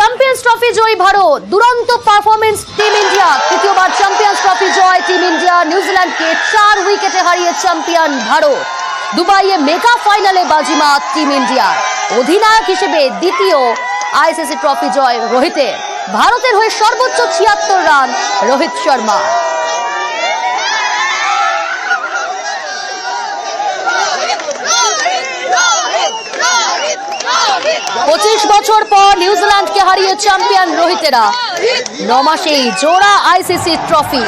Champions trophy জয়ী ভারত, দুরন্ত performance team India. তৃতীয়বার champions trophy জয় team India. নিউজিল্যান্ডকে 4 উইকেটে হারিয়ে চ্যাম্পিয়ন ভারত। দুবাইয়ে মেগা ফাইনালে বাজিমাত টিম ইন্ডিয়ার। অধিনায়ক হিসেবে দ্বিতীয় আইসিসি ট্রফি জয় রোহিতের। ভারতের হয়ে সর্বোচ্চ 76 রান রোহিত শর্মা। পঁচিশ বছর পর নিউজিল্যান্ডকে হারিয়ে চ্যাম্পিয়ন রোহিতেরা। 9 মাসেই জোড়া আইসিসি ট্রফি।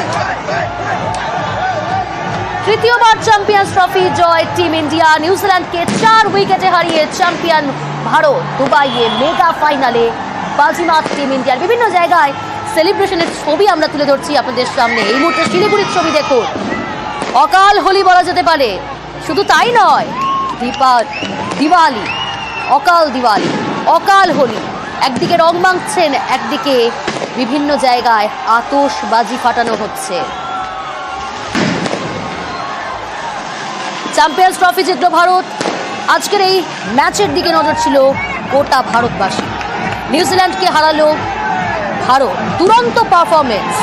তৃতীয়বার চ্যাম্পিয়ন্স ট্রফি জয় টিম ইন্ডিয়া। নিউজিল্যান্ডকে 4 উইকেটে হারিয়ে চ্যাম্পিয়ন ভারত। দুবাইয়ে মেগা ফাইনালে বাজিমাত টিম ইন্ডিয়ার। বিভিন্ন জায়গায় সেলিব্রেশনের ছবি আমরা তুলে ধরছি আপনাদের সামনে। এই মুহূর্তে শিলিগুড়ির ছবি দেখুন। অকাল হোলি বলা যেতে পারে। শুধু তাই নয়, দিওয়ালি, অকাল দিওয়ালি, অকাল হোলি। একদিকে রং মাখছেন, একদিকে বিভিন্ন জায়গায় আতশবাজি ফাটানো হচ্ছে। চ্যাম্পিয়ন্স ট্রফি জিতল ভারত। আজকের এই ম্যাচের দিকে নজর ছিল গোটা ভারতবাসী। নিউজিল্যান্ডকে হারালো ভারত। দুরন্ত পারফরমেন্স।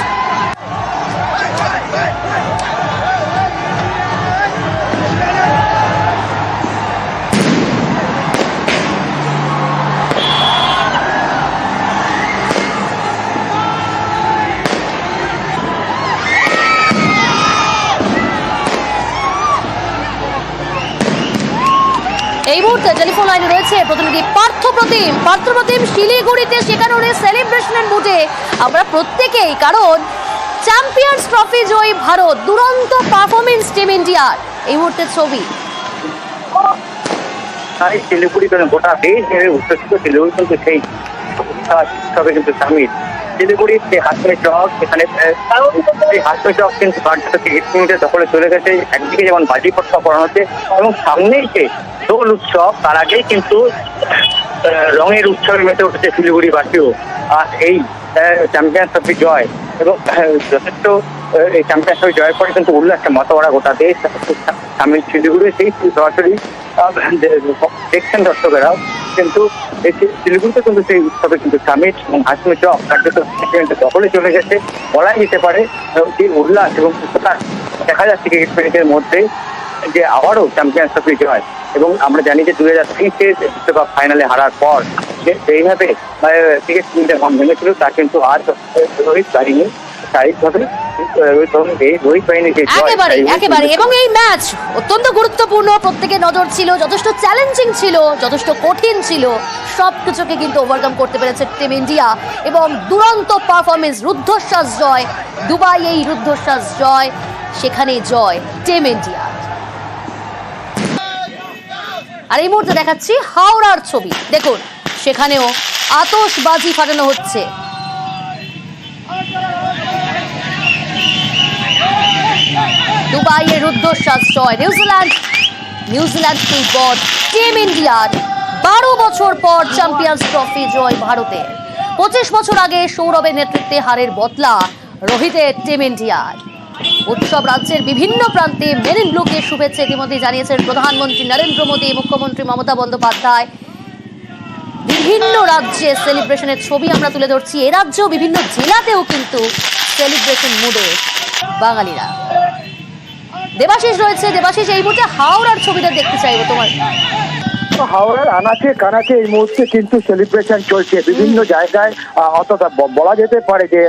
এই মুহূর্তে টেলিফোন লাইনে রয়েছে প্রতিনিধি পার্থপ্রতিম শিলিগুড়িতে। সেখানে সেলিব্রেশনের মুডে আমরা প্রত্যেকেই, কারণ চ্যাম্পিয়ন্স ট্রফি জয়ী ভারত, দুরন্ত পারফরমেন্স টিম ইন্ডিয়ার। এই মুহূর্তে ছবি শিলিগুড়ি গোটা দেশ উচ্ছ্বসিত। শিলিগুড়ি কিন্তু সেই কিন্তু সামিল। শিলিগুড়ির যে হাতমে চক, সেখানে সেই হাতমে চক কিন্তু 8 মিনিটের দখলে চলে গেছে। একদিকে যেমন বাজি পটকা পড়ানো হচ্ছে এবং সামনেই যে দোল উৎসব, তার আগেই কিন্তু রঙের উৎসবে মেতে উঠেছে শিলিগুড়িবাসীও। আর এই চ্যাম্পিয়ন্স ট্রফি জয় এবং যথেষ্ট এই চ্যাম্পিয়ন্স ট্রফি জয়ের পরে কিন্তু উল্লাসে মাতোয়ারা গোটা দেশ। সামিল শিলিগুড়ি সেই সরাসরি দেখছেন দর্শকেরাও। কিন্তু শিলিগুড়িতে কিন্তু সেই উৎসবে কিন্তু সামিল এবং হাসমি চক কার্যত দখলে চলে গেছে বলাই যেতে পারে। যে উল্লাস এবং দেখা যাচ্ছে ক্রিকেট প্রেমীদের মধ্যে যে আবারও চ্যাম্পিয়ন্স ট্রফি জয়। এবং আমরা জানি যে 2023 বিশ্বকাপ ফাইনালে হারার পর যে সেইভাবে ক্রিকেট প্রেমীদের মন ভেঙেছিল, তা কিন্তু আর রোহিত বাহিনী শারীরিকভাবে একেবারে। এবং এই ম্যাচ অত্যন্ত গুরুত্বপূর্ণ। প্রত্যেকের নজর ছিল, যথেষ্ট চ্যালেঞ্জিং ছিল, যথেষ্ট কঠিন ছিল। সবকিছুকে কিন্তু ওভারকাম করতে পেরেছে টিম ইন্ডিয়া এবং দুরন্ত পারফরমেন্স। রুদ্ধশ্বাস জয় দুবাই, এই রুদ্ধশ্বাস জয়, সেখানে জয় টিম ইন্ডিয়া। আর এই মুহূর্তে দেখাচ্ছি হাওড়ার ছবি দেখুন। সেখানেও আতশবাজি ফাটানো হচ্ছে। দুবাইয়ের রুদ্ধশ্বাস জয়। নিউজিল্যান্ডকে বধ টিম ইন্ডিয়ার। 12 বছর পর চ্যাম্পিয়ন্স ট্রফি জয় ভারতের। 25 বছর আগে সৌরভের নেতৃত্বে হারের বদলা রোহিতের টিম ইন্ডিয়ার। উৎসব রাজ্যের বিভিন্ন প্রান্তে মেন ইন ব্লুকে শুভেচ্ছা ইতিমধ্যে জানিয়েছেন প্রধানমন্ত্রী নরেন্দ্র মোদী, মুখ্যমন্ত্রী মমতা বন্দ্যোপাধ্যায়। বিভিন্ন রাজ্যে সেলিব্রেশনের ছবি আমরা তুলে ধরছি। এ রাজ্যেও বিভিন্ন জেলাতেও কিন্তু সেলিব্রেশন মুডে বাঙালিরা। দেবাশিস রয়েছে। দেবাশিস, এই মুহূর্তে হাওড়ার ছবিটা দেখতে চাইবো তোমার। হাওড়ার আনাচে কানাচে এই মুহূর্তে কিন্তু সেলিব্রেশন চলছে বিভিন্ন জায়গায়। অর্থাৎ বলা যেতে পারে যে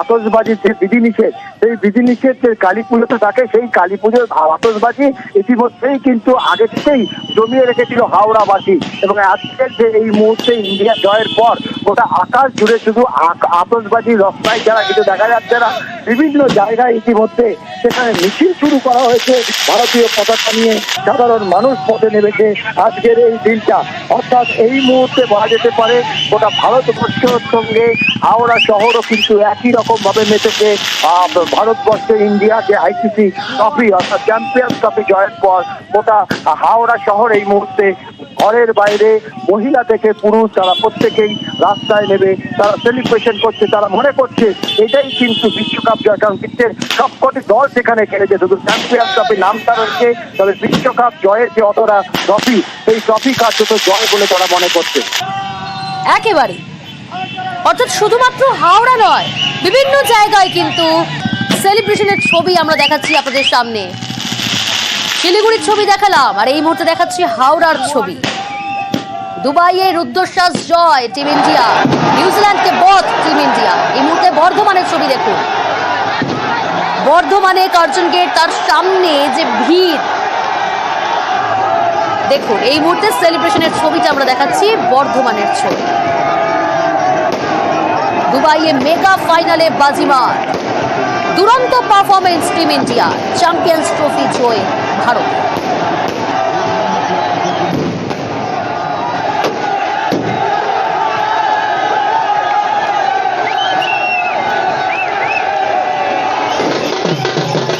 আতশবাজির যে বিধিনিষেধ, সেই বিধিনিষেধ যে কালী পুজোতে থাকে, সেই কালী পুজোর আতশবাজি ইতিমধ্যেই কিন্তু আগে থেকেই জমিয়ে রেখেছিল হাওড়াবাসী। এবং আজকের যে এই মুহূর্তে ইন্ডিয়া জয়ের পর গোটা আকাশ জুড়ে শুধু আতশবাজি রপ্তায় যারা কিন্তু দেখা যাচ্ছে না। বিভিন্ন জায়গায় ইতিমধ্যে সেখানে মিছিল শুরু করা হয়েছে ভারতীয় পতাকা নিয়ে। সাধারণ মানুষ পথে নেমেছে আজকের এই দিনটা। অর্থাৎ এই মুহূর্তে বলা যেতে পারে গোটা ভারতবর্ষের সঙ্গে হাওড়া শহরও কিন্তু একই রকম ভাবে মেতেছে। ভারতবর্ষে ইন্ডিয়া যে আইসিসি ট্রফি অর্থাৎ চ্যাম্পিয়ন্স ট্রফি জয়ের পর গোটা হাওড়া শহর এই মুহূর্তে ঘরের বাইরে মহিলা থেকে পুরুষ তারা প্রত্যেকেই রাস্তায় নেবে, তারা সেলিব্রেশন করছে। তারা মনে করছে এটাই কিন্তু বিশ্বকাপ জয়, কারণ বিশ্বের সবকটি দল সেখানে খেলেছে। শুধু চ্যাম্পিয়ন্স ট্রফি নামটা রয়েছে, তবে বিশ্বকাপ জয়ের যে অতটা ট্রফি, সেই ট্রফি কার্যত জয় বলে তারা মনে করছে। একেবারে অর্থাৎ শুধুমাত্র হাওড়া নয়, বিভিন্ন জায়গায় কিন্তু সেলিব্রেশনের ছবি আমরা দেখাচ্ছি আপনাদের সামনে। শিলিগুড়ির ছবি দেখালাম, আর এই মুহূর্তে দেখাচ্ছি হাওড়ার ছবি। দুবাইয়ে রুদ্ধশ্বাস জয় টিম ইন্ডিয়া, নিউজিল্যান্ডকে বধ টিম ইন্ডিয়া। এই মুহূর্তে বর্ধমানের ছবি দেখুন, বর্ধমানে কার্জন গেট, তার সামনে যে ভিড় দেখুন। এই মুহূর্তে সেলিব্রেশনের ছবিটা আমরা দেখাচ্ছি, বর্ধমানের ছবি। দুবাইয়ে মেগা ফাইনালে বাজিমার, দুরন্ত performance team India, champions trophy জয় ভারত।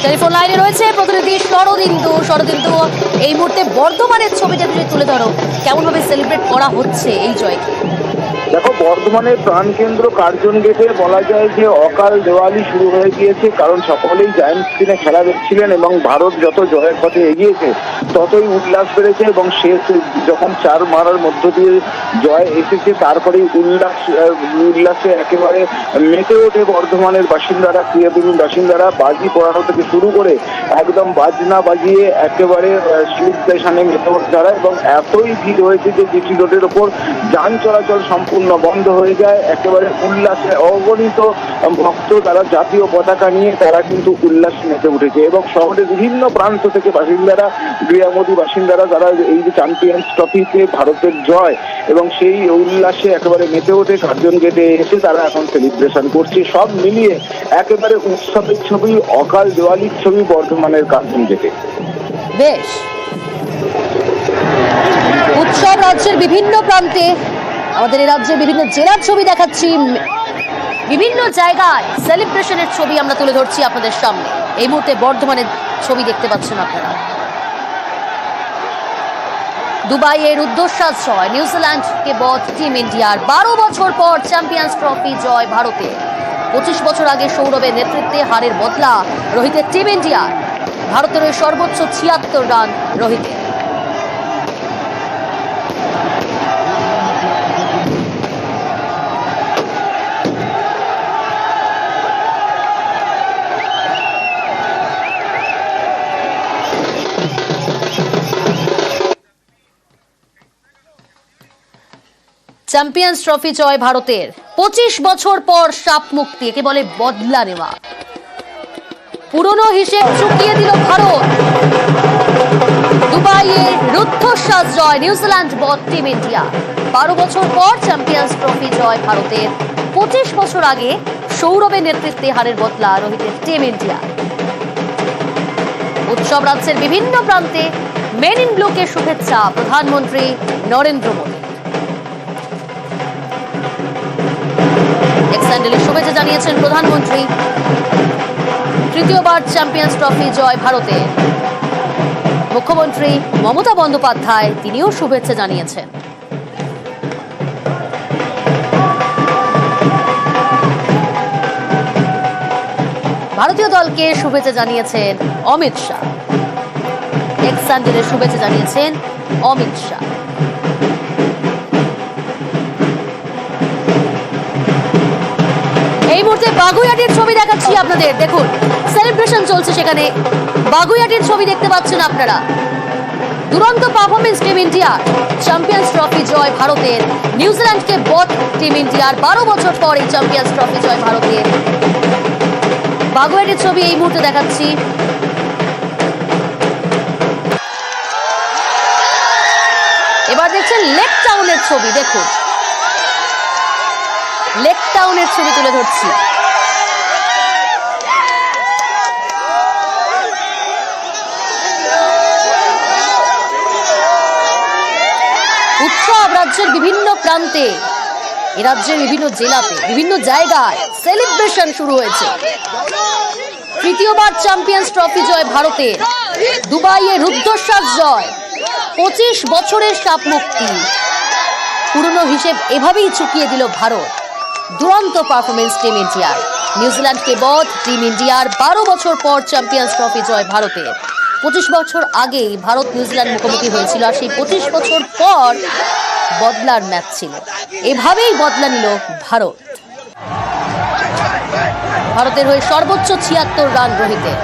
টেলিফোন লাইনে রয়েছে প্রতিনিধি শরদিন্দু। শরদিন্দু, এই মুহূর্তে বর্ধমানের ছবিটা তুমি তুলে ধরো, কেমন ভাবে সেলিব্রেট করা হচ্ছে এই জয়কে? দেখো, বর্ধমানের প্রাণকেন্দ্র কার্জন গেটে বলা যায় যে অকাল দেওয়ালি শুরু হয়ে গিয়েছে, কারণ সকলেই জায়ান্ট স্ক্রিনে খেলা দেখছিলেন এবং ভারত যত জয়ের পথে এগিয়েছে ততই উল্লাস বেড়েছে এবং শেষ যখন 4 মারার মধ্য দিয়ে জয় এসেছে তারপরেই উল্লাসে একেবারে মেতে ওঠে বর্ধমানের বাসিন্দারা, ক্রীড়াপ্রেমী বাসিন্দারা। বাজি পড়ানো থেকে শুরু করে একদম বাজনা বাজিয়ে একেবারে সেলিব্রেশনে মেতে ওঠে তারা, এবং এতই ভিড় হয়েছে যে জিটি রোডের ওপর যান চলাচল সম্পূর্ণ বন্ধ হয়ে যায়। একেবারে উল্লাসে অগণিত ভক্ত তারা জাতীয় পতাকা নিয়ে তারা কিন্তু উল্লাস মেতে উঠেছে এবং শহরের বিভিন্ন প্রান্ত থেকে বাসিন্দারা, ক্রীড়ামোদী বাসিন্দারা, তারা এই যে চ্যাম্পিয়ন্স ট্রফিতে ভারতের জয় এবং সেই উল্লাসে একেবারে মেতে ওঠে কার্জন গেটে এসে তারা এখন সেলিব্রেশন করছে। সব মিলিয়ে একেবারে উৎসবের ছবি, অকাল দেওয়ালির ছবি বর্ধমানের কার্জন গেটে। বেশ, উৎসব রাজ্যের বিভিন্ন প্রান্তে, আমাদের এই রাজ্যের বিভিন্ন জেলার ছবি দেখাচ্ছি, বিভিন্ন জায়গায় সেলিব্রেশনের ছবি আমরা তুলে ধরছি আপনাদের সামনে। এই মুহূর্তে বর্ধমানের ছবি দেখতে পাচ্ছেন আপনারা। দুবাইয়ে রুদ্ধশ্বাস জয়, নিউজিল্যান্ডকে বধ টিম ইন্ডিয়ার। 12 বছর পর চ্যাম্পিয়ন্স ট্রফি জয় ভারতে। 25 বছর আগে সৌরভের নেতৃত্বে হারের বদলা রোহিতের টিম ইন্ডিয়ার। ভারতের ওই সর্বোচ্চ 76 রান রোহিতের। চ্যাম্পিয়ন্স ট্রফি জয় ভারতের। 25 বছর পর সাপ মুক্তি, একে বলে বদলা নেওয়া। পুরনো হিসেব চুকিয়ে দিল ভারত। দুবাইয়ে রুদ্ধশ্বাস জয়, নিউজিল্যান্ড বধ টিম ইন্ডিয়া। 12 বছর পর চ্যাম্পিয়ন্স ট্রফি জয় ভারতের। 25 বছর আগে সৌরভের নেতৃত্বে হারের বদলা রোহিতের টিম ইন্ডিয়া। উৎসব রাজ্যের বিভিন্ন প্রান্তে মেন ইন ব্লুকে শুভেচ্ছা প্রধানমন্ত্রী নরেন্দ্র মোদী। স্যান্ডেলে শুভেচ্ছা জানিয়েছেন প্রধানমন্ত্রী। তৃতীয়বার চ্যাম্পিয়ন্স ট্রফি জয় ভারতে। মুখ্যমন্ত্রী মমতা বন্দ্যোপাধ্যায় তিনিও শুভেচ্ছা জানিয়েছেন। ভারতীয় দলকে শুভেচ্ছা জানিয়েছেন অমিত শাহ। স্যান্ডেলে শুভেচ্ছা জানিয়েছেন অমিত শাহ। এই মুহূর্তে বাগুইআটির ছবি দেখাচ্ছি আপনাদের, দেখুন সেলিব্রেশন চলছে সেখানে। বাগুইআটির ছবি দেখতে পাচ্ছেন আপনারা। দুরন্ত performance team India, champions trophy জয় ভারতের। নিউজিল্যান্ডকে বধ টিম ইন্ডিয়ার। 12 বছর পর এই চ্যাম্পিয়ন্স ট্রফি জয় ভারতের। বাগুইআটির ছবি এই মুহূর্তে দেখাচ্ছি। এবার দেখছেন লেক টাউনের ছবি, দেখুন লেক টাউনের ছবি তুলে ধরছি। উৎসব রাজ্যের বিভিন্ন প্রান্তে, এ রাজ্যের বিভিন্ন জেলাতে, বিভিন্ন জায়গায় সেলিব্রেশন শুরু হয়েছে। তৃতীয়বার চ্যাম্পিয়ন্স ট্রফি জয় ভারতের। দুবাইয়ে রুদ্ধশ্বাস জয়। 25 বছরের সাপ মুক্তি। পুরনো হিসেব এভাবেই চুকিয়ে দিল ভারত। দুরন্ত পারফরমেন্স টিম ইন্ডিয়ার। নিউজিল্যান্ডকে বধ টিম ইন্ডিয়ার। 12 বছর পর চ্যাম্পিয়ন্স ট্রফি জয় ভারতের। 25 বছর আগেই ভারত নিউজিল্যান্ড মুখোমুখি হয়েছিল, আর সেই 25 বছর পর বদলার ম্যাচ ছিল। এভাবেই বদলা নিল ভারত। ভারতের হয়ে সর্বোচ্চ 76 রান রোহিতের।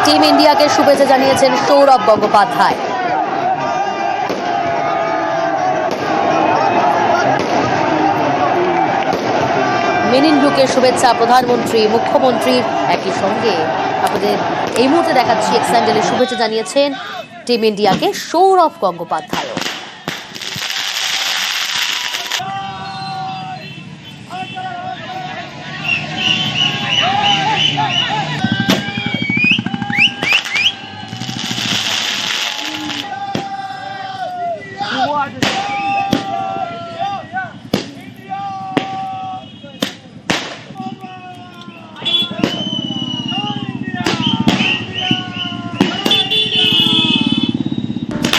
টিম ইন্ডিয়াকে শুভেচ্ছা জানিয়েছেন সৌরভ গঙ্গোপাধ্যায়। মেন ইন ব্লুকে শুভেচ্ছা প্রধানমন্ত্রী, মুখ্যমন্ত্রীর একই সঙ্গে আপনাদের এই মুহূর্তে দেখাচ্ছি এক্স হ্যান্ডেলে শুভেচ্ছা জানিয়েছেন টিম ইন্ডিয়াকে সৌরভ গঙ্গোপাধ্যায়। শুভ আছে